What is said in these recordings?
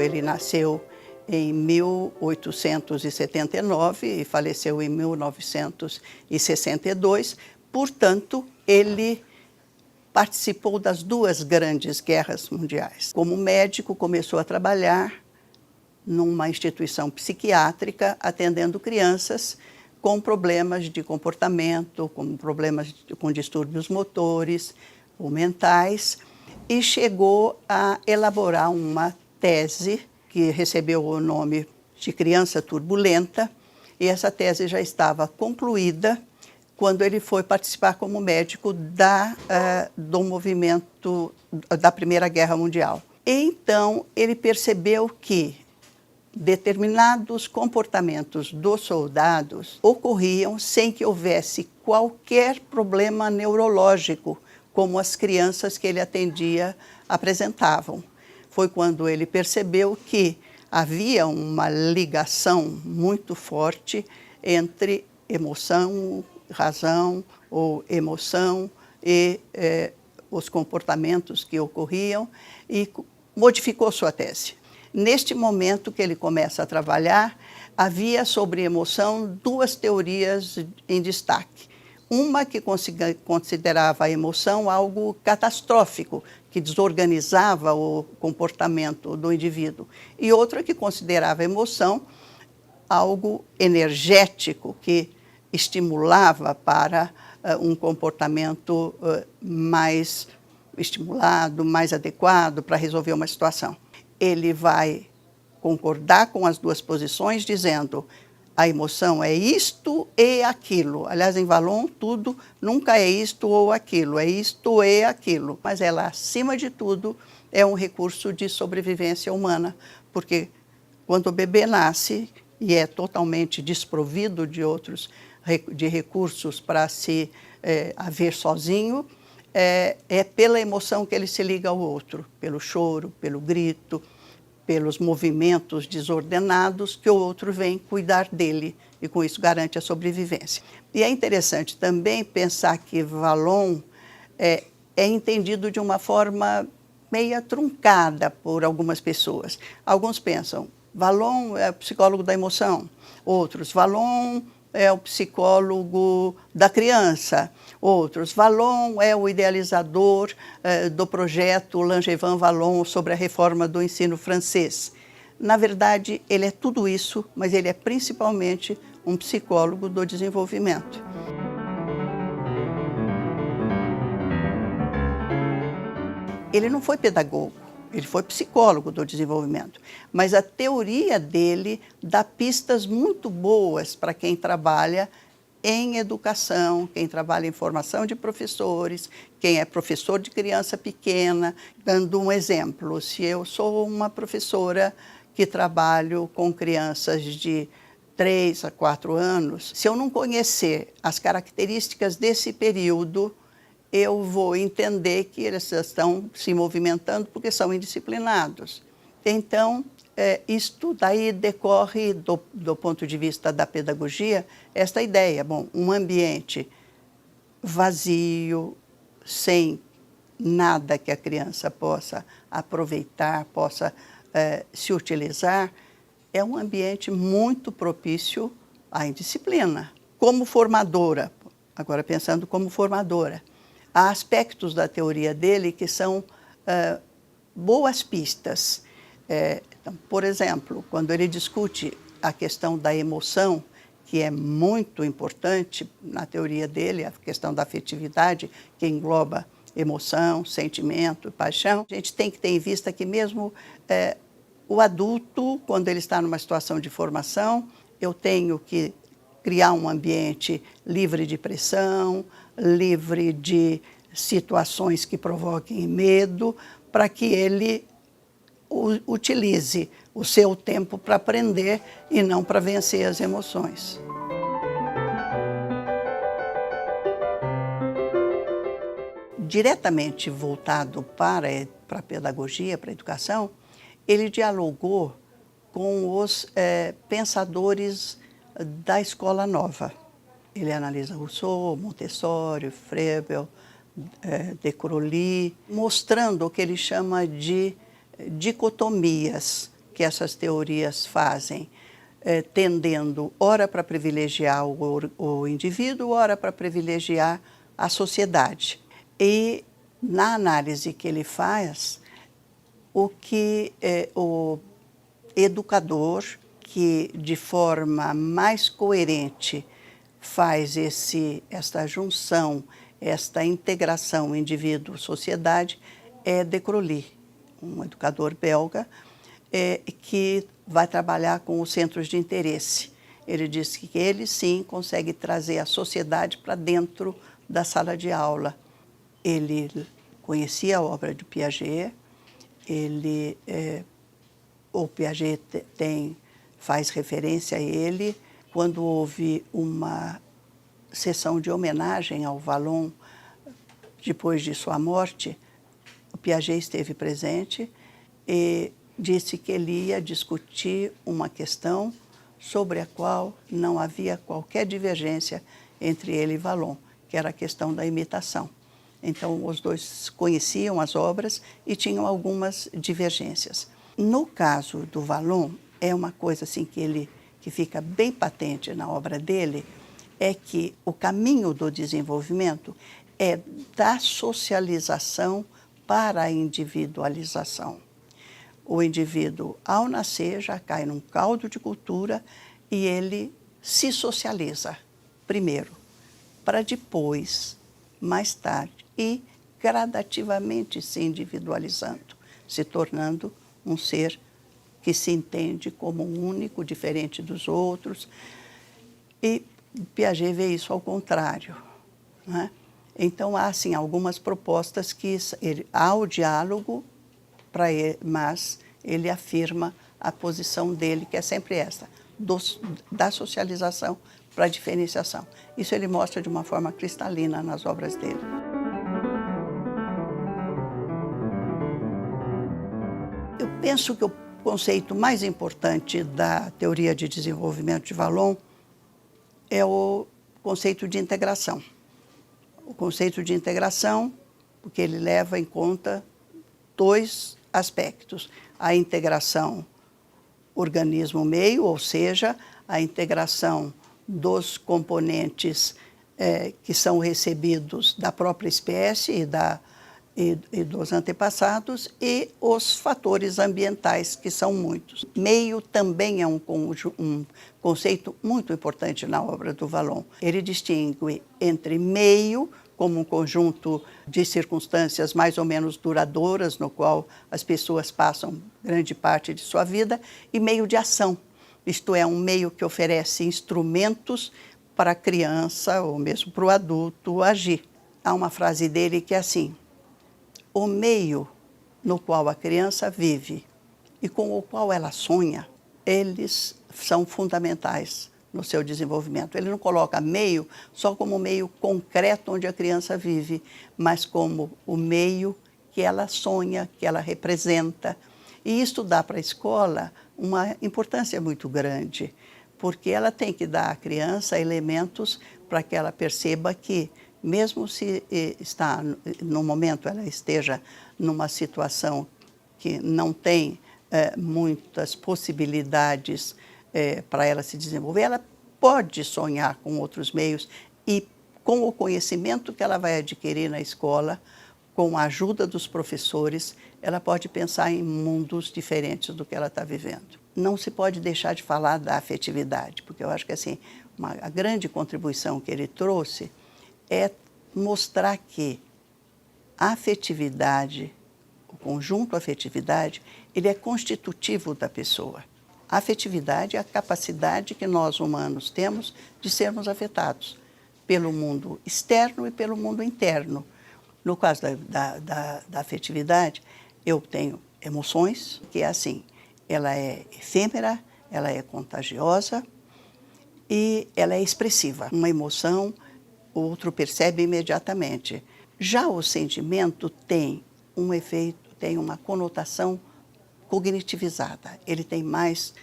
Ele nasceu em 1879 e faleceu em 1962. Portanto, ele participou das duas grandes guerras mundiais. Como médico, começou a trabalhar numa instituição psiquiátrica, atendendo crianças com problemas de comportamento, com distúrbios motores ou mentais, e chegou a elaborar uma tese que recebeu o nome de Criança Turbulenta, e essa tese já estava concluída quando ele foi participar como médico do movimento da Primeira Guerra Mundial. Então, ele percebeu que determinados comportamentos dos soldados ocorriam sem que houvesse qualquer problema neurológico, como as crianças que ele atendia apresentavam. Foi quando ele percebeu que havia uma ligação muito forte entre emoção, razão ou emoção e os comportamentos que ocorriam, e modificou sua tese. Neste momento que ele começa a trabalhar, havia sobre emoção duas teorias em destaque. Uma que considerava a emoção algo catastrófico, que desorganizava o comportamento do indivíduo, e outra que considerava a emoção algo energético, que estimulava para um comportamento mais estimulado, mais adequado para resolver uma situação. Ele vai concordar com as duas posições, dizendo: a emoção é isto e aquilo. Aliás, em Vallon, tudo nunca é isto ou aquilo, é isto e aquilo. Mas ela, acima de tudo, é um recurso de sobrevivência humana, porque quando o bebê nasce e é totalmente desprovido de recursos para se haver sozinho, é pela emoção que ele se liga ao outro, pelo choro, pelo grito, pelos movimentos desordenados, que o outro vem cuidar dele, e com isso garante a sobrevivência. E é interessante também pensar que Vallon é entendido de uma forma meia truncada por algumas pessoas. Alguns pensam: Vallon é o psicólogo da emoção, outros: Vallon é o psicólogo da criança, outros: Vallon é o idealizador do projeto Langevin Vallon sobre a reforma do ensino francês. Na verdade, ele é tudo isso, mas ele é principalmente um psicólogo do desenvolvimento. Ele não foi pedagogo, ele foi psicólogo do desenvolvimento, mas a teoria dele dá pistas muito boas para quem trabalha em educação, quem trabalha em formação de professores, quem é professor de criança pequena. Dando um exemplo, se eu sou uma professora que trabalho com crianças de 3 a 4 anos, se eu não conhecer as características desse período, eu vou entender que eles estão se movimentando porque são indisciplinados. Então, isto daí decorre, do ponto de vista da pedagogia, esta ideia. Bom, um ambiente vazio, sem nada que a criança possa aproveitar, possa se utilizar, é um ambiente muito propício à indisciplina. Como formadora, agora pensando como formadora, há aspectos da teoria dele que são boas pistas. Então, por exemplo, quando ele discute a questão da emoção, que é muito importante na teoria dele, a questão da afetividade, que engloba emoção, sentimento, paixão, a gente tem que ter em vista que mesmo o adulto, quando ele está numa situação de formação, eu tenho que criar um ambiente livre de pressão, livre de situações que provoquem medo, para que ele utilize o seu tempo para aprender e não para vencer as emoções. Diretamente voltado para a pedagogia, para a educação, ele dialogou com os pensadores da Escola Nova. Ele analisa Rousseau, Montessori, Froebel, de Crowley, mostrando o que ele chama de dicotomias que essas teorias fazem, tendendo ora para privilegiar o indivíduo, ora para privilegiar a sociedade. E na análise que ele faz, o que o educador que de forma mais coerente faz esta junção, esta integração indivíduo-sociedade é De Crowley, um educador belga, que vai trabalhar com os centros de interesse. Ele diz que ele sim consegue trazer a sociedade para dentro da sala de aula. Ele conhecia a obra de Piaget, o Piaget faz referência a ele. Quando houve uma sessão de homenagem ao Vallon, depois de sua morte, o Piaget esteve presente e disse que ele ia discutir uma questão sobre a qual não havia qualquer divergência entre ele e Vallon, que era a questão da imitação. Então, os dois conheciam as obras e tinham algumas divergências. No caso do Vallon, é uma coisa assim que fica bem patente na obra dele, é que o caminho do desenvolvimento é da socialização para a individualização. O indivíduo, ao nascer, já cai num caldo de cultura e ele se socializa primeiro, para depois, mais tarde, e gradativamente se individualizando, se tornando um ser que se entende como único, diferente dos outros. E Piaget vê isso ao contrário, né? Então, há, sim, algumas propostas que há o diálogo, mas ele afirma a posição dele, que é sempre essa, da socialização para a diferenciação. Isso ele mostra de uma forma cristalina nas obras dele. Eu penso que o conceito mais importante da teoria de desenvolvimento de Vallon é o conceito de integração. O conceito de integração, porque ele leva em conta dois aspectos: a integração organismo-meio, ou seja, a integração dos componentes que são recebidos da própria espécie e dos antepassados, e os fatores ambientais, que são muitos. Meio também é um conceito muito importante na obra do Vallon. Ele distingue entre meio, como um conjunto de circunstâncias mais ou menos duradouras, no qual as pessoas passam grande parte de sua vida, e meio de ação, isto é, um meio que oferece instrumentos para a criança, ou mesmo para o adulto, agir. Há uma frase dele que é assim: o meio no qual a criança vive e com o qual ela sonha, eles são fundamentais no seu desenvolvimento. Ele não coloca meio só como meio concreto onde a criança vive, mas como o meio que ela sonha, que ela representa. E isso dá para a escola uma importância muito grande, porque ela tem que dar à criança elementos para que ela perceba que, mesmo se no momento ela esteja numa situação que não tem muitas possibilidades para ela se desenvolver, ela pode sonhar com outros meios e, com o conhecimento que ela vai adquirir na escola, com a ajuda dos professores, ela pode pensar em mundos diferentes do que ela está vivendo. Não se pode deixar de falar da afetividade, porque eu acho que assim, a grande contribuição que ele trouxe é mostrar que a afetividade, o conjunto afetividade, ele é constitutivo da pessoa. A afetividade é a capacidade que nós humanos temos de sermos afetados pelo mundo externo e pelo mundo interno. No caso da afetividade, eu tenho emoções, que é assim, ela é efêmera, ela é contagiosa e ela é expressiva. Uma emoção, o outro percebe imediatamente. Já o sentimento tem um efeito, tem uma conotação cognitivizada. Ele tem mais,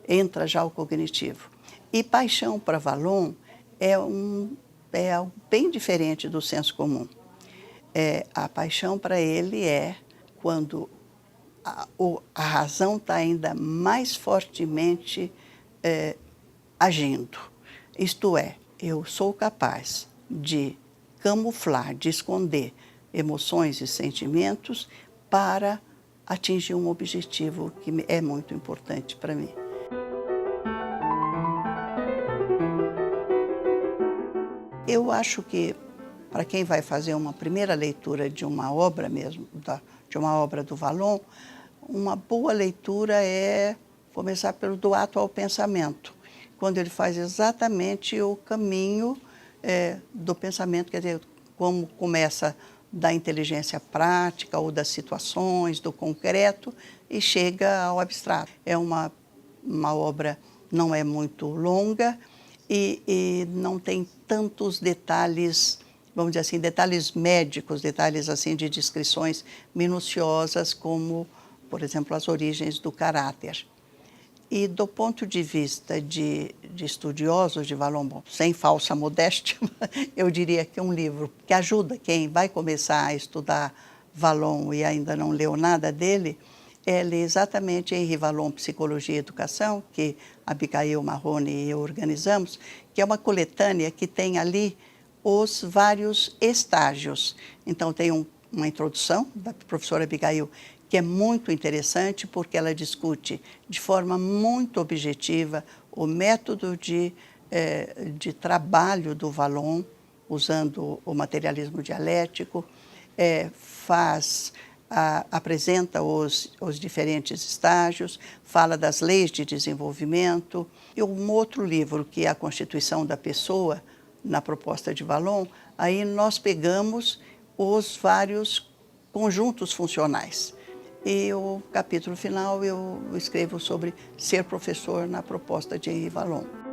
entra já o cognitivo. E paixão para Vallon é algo bem diferente do senso comum. A paixão para ele é quando a razão está ainda mais fortemente agindo. Isto é, eu sou capaz de camuflar, de esconder emoções e sentimentos para atingir um objetivo que é muito importante para mim. Eu acho que, para quem vai fazer uma primeira leitura de uma obra mesmo, de uma obra do Vallon, uma boa leitura é começar pelo Do Ato ao Pensamento, quando ele faz exatamente o caminho do pensamento, quer dizer, como começa da inteligência prática ou das situações, do concreto, e chega ao abstrato. É uma obra, não é muito longa e não tem tantos detalhes, vamos dizer assim, detalhes médicos, detalhes assim de descrições minuciosas como, por exemplo, as origens do caráter. E do ponto de vista de estudiosos de Vallon, bom, sem falsa modéstia, eu diria que é um livro que ajuda quem vai começar a estudar Vallon e ainda não leu nada dele, é ler exatamente Henri Vallon, Psicologia e Educação, que Abigail Marrone e eu organizamos, que é uma coletânea que tem ali os vários estágios. Então tem uma introdução da professora Abigail, que é muito interessante porque ela discute de forma muito objetiva o método de trabalho do Vallon, usando o materialismo dialético, apresenta os diferentes estágios, fala das leis de desenvolvimento. E um outro livro, que é A Constituição da Pessoa, na proposta de Vallon, aí nós pegamos os vários conjuntos funcionais. E o capítulo final eu escrevo sobre ser professor na proposta de Henri Vallon.